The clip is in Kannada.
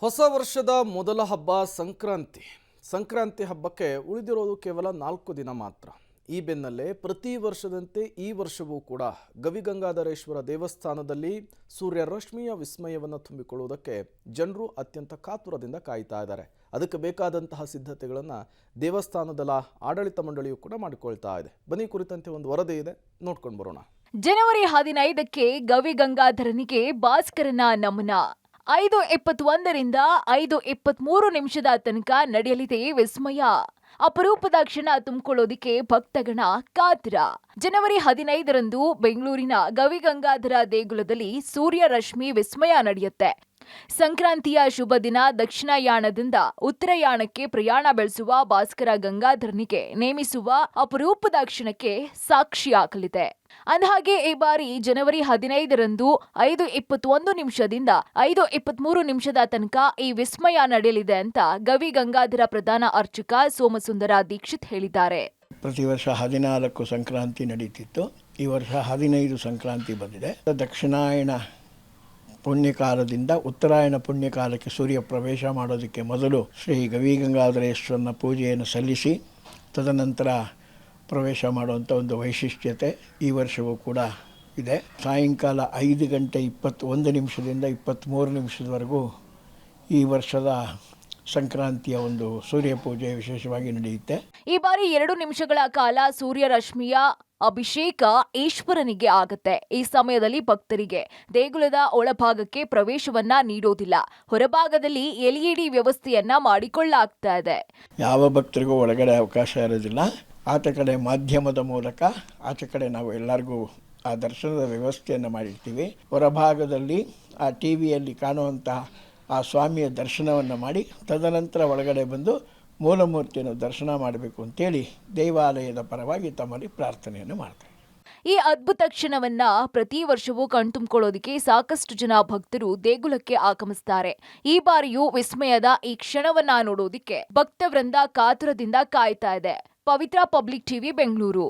ಹೊಸ ವರ್ಷದ ಮೊದಲ ಹಬ್ಬ ಸಂಕ್ರಾಂತಿ. ಸಂಕ್ರಾಂತಿ ಹಬ್ಬಕ್ಕೆ ಉಳಿದಿರೋದು ಕೇವಲ 4 ದಿನ ಮಾತ್ರ. ಈ ಬೆನ್ನಲ್ಲೇ ಪ್ರತಿ ವರ್ಷದಂತೆ ಈ ವರ್ಷವೂ ಕೂಡ ಗವಿಗಂಗಾಧರೇಶ್ವರ ದೇವಸ್ಥಾನದಲ್ಲಿ ಸೂರ್ಯ ರಶ್ಮಿಯ ವಿಸ್ಮಯವನ್ನು ತುಂಬಿಕೊಳ್ಳುವುದಕ್ಕೆ ಜನರು ಅತ್ಯಂತ ಕಾತುರದಿಂದ ಕಾಯ್ತಾ ಇದ್ದಾರೆ. ಅದಕ್ಕೆ ಬೇಕಾದಂತಹ ಸಿದ್ಧತೆಗಳನ್ನು ದೇವಸ್ಥಾನದ ಆಡಳಿತ ಮಂಡಳಿಯು ಕೂಡ ಮಾಡಿಕೊಳ್ತಾ ಇದೆ. ಬನ್ನಿ, ಕುರಿತಂತೆ ಒಂದು ವರದಿ ಇದೆ, ನೋಡ್ಕೊಂಡು ಬರೋಣ. ಜನವರಿ 15ಕ್ಕೆ ಗವಿಗಂಗಾಧರನಿಗೆ ಭಾಸ್ಕರನ ನಮನ. 5:21ರಿಂದ 5:23 ತನಕ ನಡೆಯಲಿದೆ ವಿಸ್ಮಯ. ಅಪರೂಪದ ಕ್ಷಣ ತುಂಬಿಕೊಳ್ಳೋದಿಕ್ಕೆ ಭಕ್ತಗಣ ಕಾತರ. ಜನವರಿ 15ರಂದು ಬೆಂಗಳೂರಿನ ಗವಿಗಂಗಾಧರ ದೇಗುಲದಲ್ಲಿ ಸೂರ್ಯ ರಶ್ಮಿ ವಿಸ್ಮಯ ನಡೆಯುತ್ತೆ. ಸಂಕ್ರಾಂತಿಯ ಶುಭ ದಿನ ದಕ್ಷಿಣಾಯಣದಿಂದ ಉತ್ತರಾಯಣಕ್ಕೆ ಪ್ರಯಾಣ ಬೆಳೆಸುವ ಭಾಸ್ಕರ ಗಂಗಾಧರನಿಗೆ ನೇಮಿಸುವ ಅಪರೂಪದ ಕ್ಷಣಕ್ಕೆ ಸಾಕ್ಷಿಯಾಗಲಿದೆ. ಅಂದಹಾಗೆ ಈ ಬಾರಿ ಜನವರಿ 15ರಂದು 5:21ದಿಂದ 5:23 ತನಕ ಈ ವಿಸ್ಮಯ ನಡೆಯಲಿದೆ ಅಂತ ಗವಿಗಂಗಾಧರ ಪ್ರಧಾನ ಅರ್ಚಕ ಸೋಮಸುಂದರ ದೀಕ್ಷಿತ್ ಹೇಳಿದ್ದಾರೆ. ಪ್ರತಿ ವರ್ಷ 14 ಸಂಕ್ರಾಂತಿ ನಡೀತಿತ್ತು. ಈ ವರ್ಷ 15 ಸಂಕ್ರಾಂತಿ ಬಂದಿದೆ. ದಕ್ಷಿಣಾಯಣ ಪುಣ್ಯಕಾಲದಿಂದ ಉತ್ತರಾಯಣ ಪುಣ್ಯಕಾಲಕ್ಕೆ ಸೂರ್ಯ ಪ್ರವೇಶ ಮಾಡೋದಕ್ಕೆ ಮೊದಲು ಶ್ರೀ ಗವಿಗಂಗಾಧರೇಶ್ವರನ ಪೂಜೆಯನ್ನು ಸಲ್ಲಿಸಿ ತದನಂತರ ಪ್ರವೇಶ ಮಾಡುವಂಥ ಒಂದು ವೈಶಿಷ್ಟ್ಯತೆ ಈ ವರ್ಷವೂ ಕೂಡ ಇದೆ. ಸಾಯಂಕಾಲ 5:21ದಿಂದ 23 ಈ ವರ್ಷದ ಸಂಕ್ರಾಂತಿಯ ಒಂದು ಸೂರ್ಯ ಪೂಜೆ ವಿಶೇಷವಾಗಿ ನಡೆಯುತ್ತೆ. ಈ ಬಾರಿ 2 ನಿಮಿಷಗಳ ಕಾಲ ಸೂರ್ಯ ರಶ್ಮಿಯ ಅಭಿಷೇಕ ಈಶ್ವರನಿಗೆ ಆಗುತ್ತೆ. ಈ ಸಮಯದಲ್ಲಿ ಭಕ್ತರಿಗೆ ದೇಗುಲದ ಒಳಭಾಗಕ್ಕೆ ಪ್ರವೇಶವನ್ನ ನೀಡೋದಿಲ್ಲ. ಹೊರಭಾಗದಲ್ಲಿ LED ವ್ಯವಸ್ಥೆಯನ್ನ ಮಾಡಿಕೊಳ್ಳಲಾಗ್ತಾ ಇದೆ. ಯಾವ ಭಕ್ತರಿಗೂ ಒಳಗಡೆ ಅವಕಾಶ ಇರೋದಿಲ್ಲ. ಆಚೆ ಕಡೆ ಮಾಧ್ಯಮದ ಮೂಲಕ ಆಚೆ ಕಡೆ ನಾವು ಎಲ್ಲರಿಗೂ ಆ ದರ್ಶನದ ವ್ಯವಸ್ಥೆಯನ್ನು ಮಾಡಿರ್ತೀವಿ. ಹೊರಭಾಗದಲ್ಲಿ ಆ ಟಿವಿಯಲ್ಲಿ ಕಾಣುವಂಥ ಆ ಸ್ವಾಮಿಯ ದರ್ಶನವನ್ನು ಮಾಡಿ ತದನಂತರ ಒಳಗಡೆ ಬಂದು ಮೂಲಮೂರ್ತಿಯನ್ನು ದರ್ಶನ ಮಾಡಬೇಕು ಅಂತೇಳಿ ದೇವಾಲಯದ ಪರವಾಗಿ ತಮ್ಮಲ್ಲಿ ಪ್ರಾರ್ಥನೆಯನ್ನು ಮಾಡ್ತಾರೆ. ಈ ಅದ್ಭುತ ಕ್ಷಣವನ್ನ ಪ್ರತಿ ವರ್ಷವೂ ಕಣ್ತುಂಬಿಕೊಳ್ಳೋದಕ್ಕೆ ಸಾಕಷ್ಟು ಜನ ಭಕ್ತರು ದೇಗುಲಕ್ಕೆ ಆಗಮಿಸ್ತಾರೆ. ಈ ಬಾರಿಯೂ ವಿಸ್ಮಯದ ಈ ಕ್ಷಣವನ್ನ ನೋಡೋದಿಕ್ಕೆ ಭಕ್ತವೃಂದ ಕಾತುರದಿಂದ ಕಾಯ್ತಾ ಇದೆ. ಪವಿತ್ರ ಪಬ್ಲಿಕ್ ಟಿವಿ, ಬೆಂಗಳೂರು.